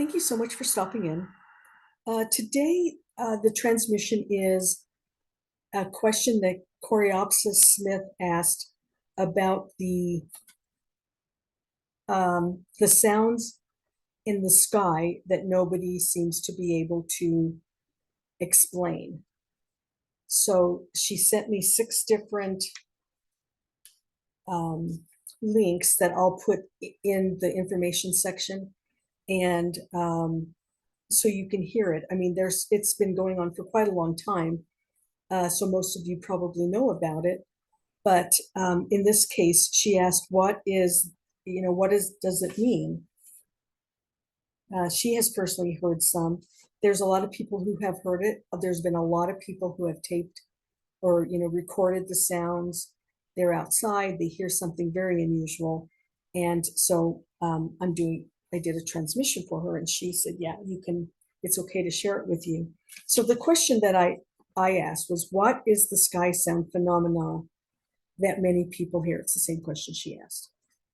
Thank you so much for stopping in. Today, the transmission is a question that Coreopsis Smith asked about the sounds in the sky that nobody seems to be able to explain. So she sent me 6 different links that I'll put in the information section, and so you can hear it. I mean, it's been going on for quite a long time, so most of you probably know about it. But in this case, she asked, "What is, does it mean?" She has personally heard some. There's a lot of people who have heard it. There's been a lot of people who have taped or recorded the sounds. They're outside. They hear something very unusual, and so I did a transmission for her, and she said, "Yeah, you can. It's okay to share it with you." So the question that I asked was, "What is the sky sound phenomena that many people hear?" It's the same question she asked.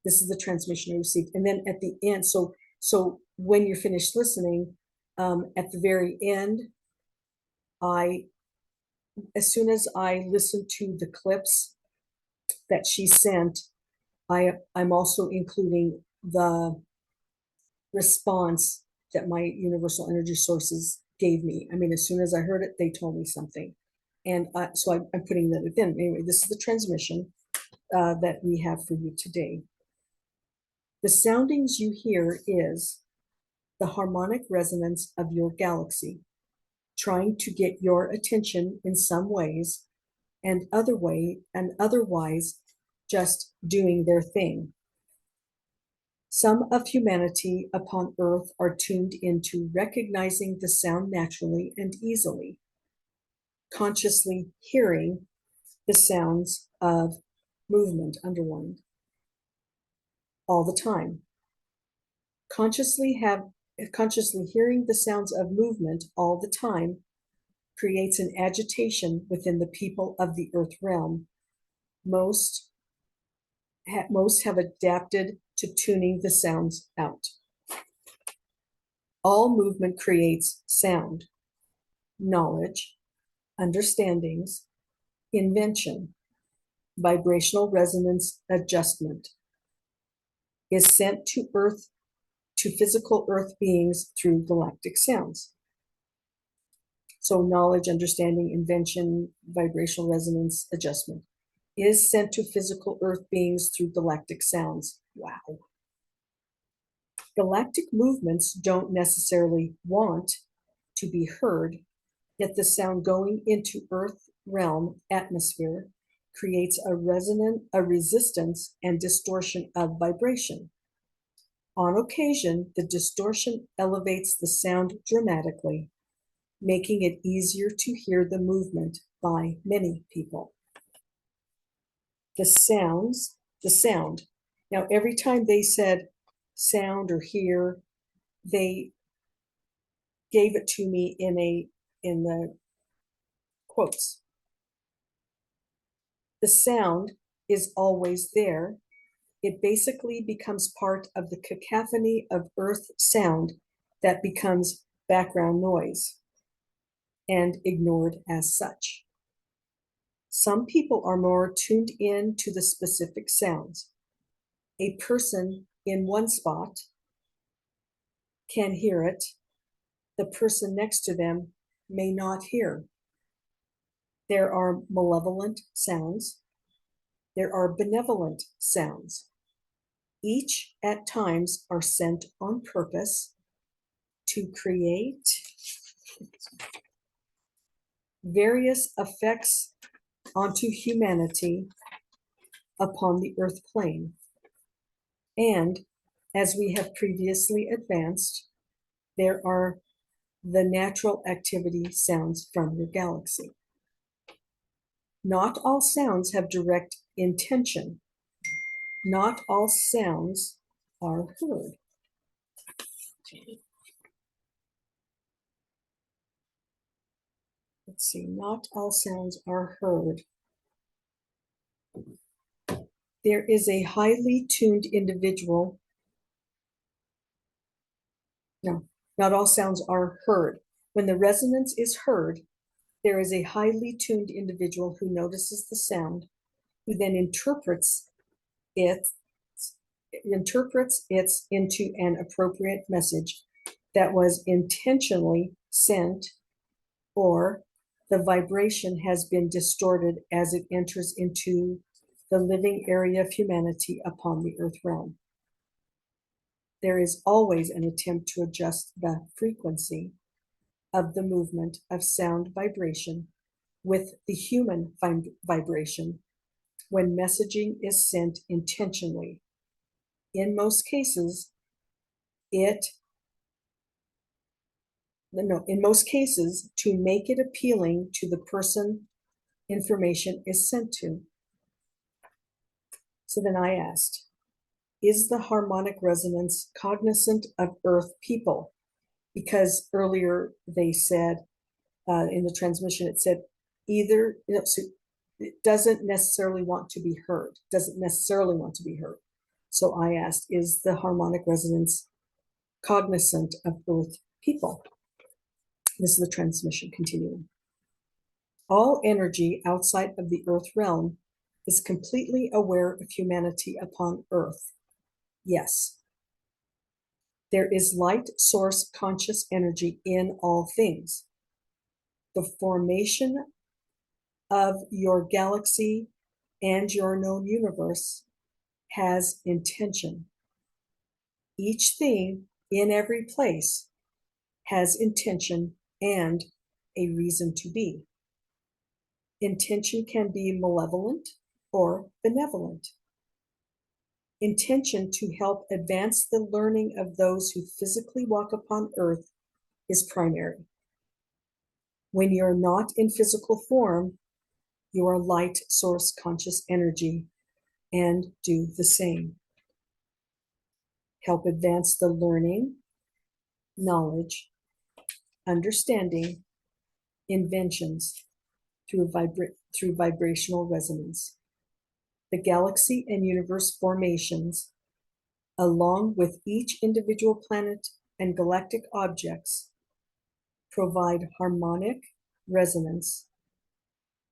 This is the transmission I received, and then at the end, so when you're finished listening, at the very end, as soon as I listened to the clips that she sent, I'm also including the response that my universal energy sources gave me. I mean, as soon as I heard it, they told me something. And so I'm putting that in. Anyway, this is the transmission that we have for you today. The soundings you hear is the harmonic resonance of your galaxy, trying to get your attention in some ways, and otherwise just doing their thing. Some of humanity upon Earth are tuned into recognizing the sound naturally and easily, consciously hearing the sounds of movement, underlined, all the time. Consciously hearing the sounds of movement all the time creates an agitation within the people of the Earth realm. Most have adapted to tuning the sounds out. All movement creates sound, knowledge, understandings, invention, vibrational resonance adjustment is sent to Earth, to physical Earth beings through galactic sounds. So knowledge, understanding, invention, vibrational resonance adjustment is sent to physical Earth beings through galactic sounds. Wow. Galactic movements don't necessarily want to be heard, yet the sound going into Earth realm atmosphere creates a resistance and distortion of vibration. On occasion, the distortion elevates the sound dramatically, making it easier to hear the movement by many people. The sound. Now, every time they said sound or hear, they gave it to me in the quotes. The sound is always there. It basically becomes part of the cacophony of Earth sound that becomes background noise and ignored as such. Some people are more tuned in to the specific sounds. A person in one spot can hear it. The person next to them may not hear. There are malevolent sounds. There are benevolent sounds. Each at times are sent on purpose to create various effects onto humanity upon the earth plane. And as we have previously advanced, there are the natural activity sounds from your galaxy. Not all sounds have direct intention. Not all sounds are heard. Let's see, not all sounds are heard. There is a highly tuned individual. No, Not all sounds are heard. When the resonance is heard, there is a highly tuned individual who notices the sound, who then it interprets it into an appropriate message that was intentionally sent, or the vibration has been distorted as it enters into the living area of humanity upon the earth realm. There is always an attempt to adjust the frequency of the movement of sound vibration with the human vibration when messaging is sent intentionally. In most cases, to make it appealing to the person information is sent to. So then I asked, is the harmonic resonance cognizant of Earth people? Because earlier they said, in the transmission, it said either, so it doesn't necessarily want to be heard, So I asked, is the harmonic resonance cognizant of Earth people? This is the transmission continuing. All energy outside of the Earth realm is completely aware of humanity upon Earth. Yes. There is light source conscious energy in all things. The formation of your galaxy and your known universe has intention. Each thing in every place has intention and a reason to be. Intention can be malevolent or benevolent. Intention to help advance the learning of those who physically walk upon Earth is primary. When you're not in physical form, you are light source conscious energy and do the same. Help advance the learning, knowledge, understanding, inventions through vibrational resonance. The galaxy and universe formations, along with each individual planet and galactic objects, provide harmonic resonance,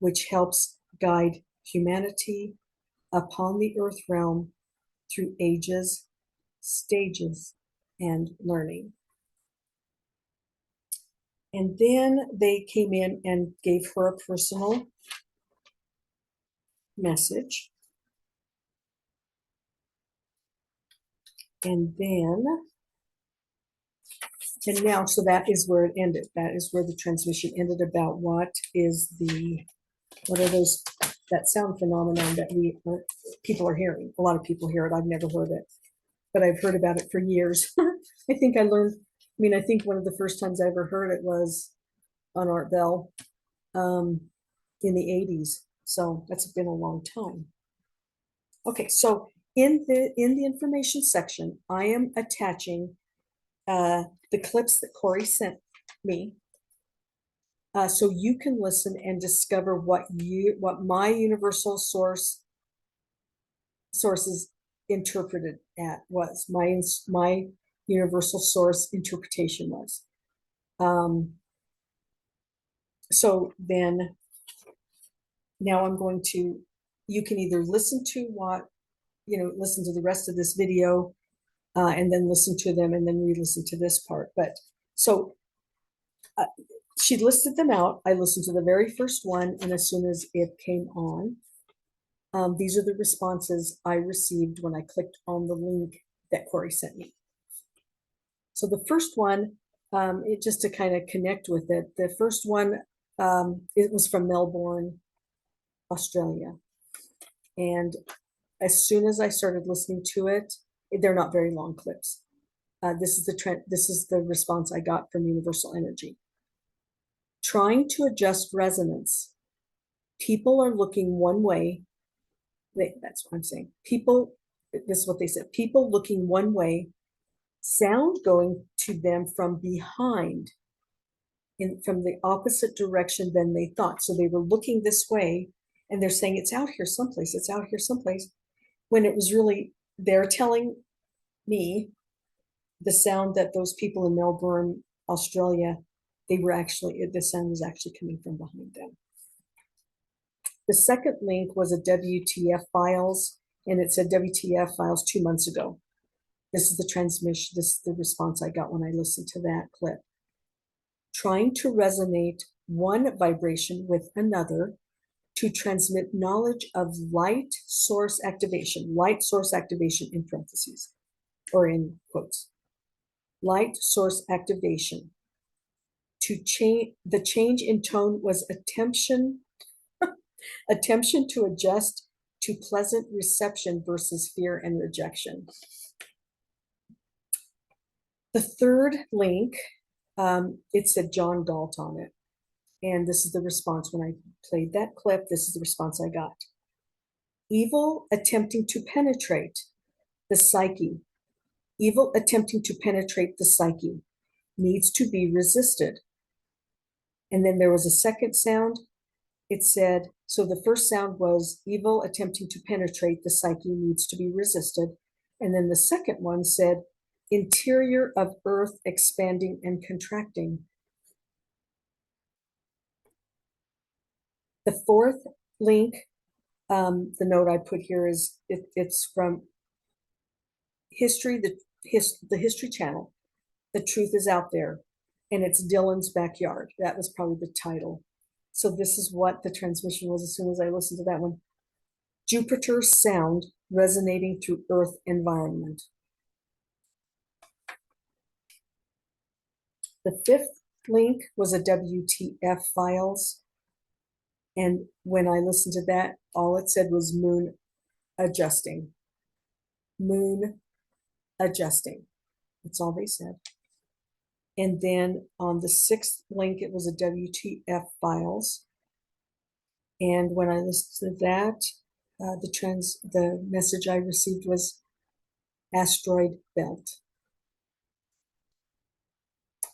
which helps guide humanity upon the earth realm through ages, stages, and learning. And then they came in and gave her a personal message. And now, so that is where it ended. That is where the transmission ended about what are those, that sound phenomenon that people are hearing. A lot of people hear it. I've never heard it, but I've heard about it for years. I think one of the first times I ever heard it was on Art Bell in the 80s. So that's been a long time. Okay, so in the information section, I am attaching the clips that Corey sent me, so you can listen and discover what my universal sources interpreted was my universal source interpretation was. So then now I'm going to, you can either listen to listen to the rest of this video and then listen to them and then re-listen to this part. But so she listed them out. I listened to the very first one, and as soon as it came on, these are the responses I received when I clicked on the link that Corey sent me. So the first one, just to kind of connect with it, the first one, it was from Melbourne, Australia. And as soon as I started listening to it, they're not very long clips. This is the response I got from Universal Energy. Trying to adjust resonance. People are looking one way. That's what I'm saying. This is what they said. People looking one way, sound going to them from behind, from the opposite direction than they thought. So they were looking this way, and they're saying, it's out here someplace, it's out here someplace, when it was really, they're telling me the sound that those people in Melbourne, Australia, the sound was actually coming from behind them. The second link was a WTF files, and it said WTF files 2 months ago. This is the transmission, this is the response I got when I listened to that clip. Trying to resonate one vibration with another to transmit knowledge of light source activation in parentheses, or in quotes. Light source activation. The change in tone was attention to adjust to pleasant reception versus fear and rejection. The third link, it said John Galt on it. And this is the response when I played that clip. This is the response I got. Evil attempting to penetrate the psyche. Evil attempting to penetrate the psyche needs to be resisted. And then there was a second sound. It said, so the first sound was evil attempting to penetrate the psyche needs to be resisted. And then the second one said, interior of earth expanding and contracting. The fourth link, the note I put here is, it's from History, the History Channel. The Truth is Out There, and it's Dylan's Backyard. That was probably the title. So this is what the transmission was as soon as I listened to that one. Jupiter's sound resonating through Earth environment. The fifth link was a WTF files. And when I listened to that, all it said was moon adjusting. Moon adjusting. That's all they said. And then on the sixth link, it was a WTF files. And when I listened to that, the message I received was asteroid belt.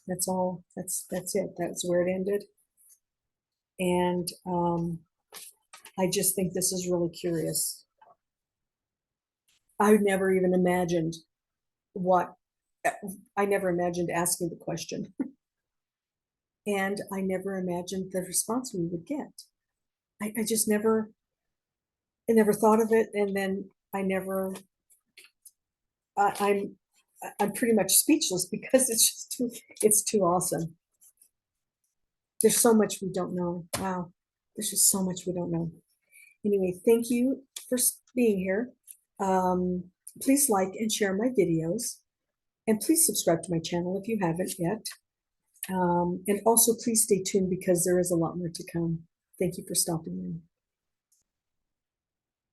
That's all. That's it. That's where it ended. And I just think this is really curious. I never even imagined I never imagined asking the question. And I never imagined the response we would get. I just never thought of it. And then I'm pretty much speechless because it's too awesome. There's so much we don't know. Wow. There's just so much we don't know. Anyway, thank you for being here. Please like and share my videos. And please subscribe to my channel if you haven't yet. And also please stay tuned because there is a lot more to come. Thank you for stopping in.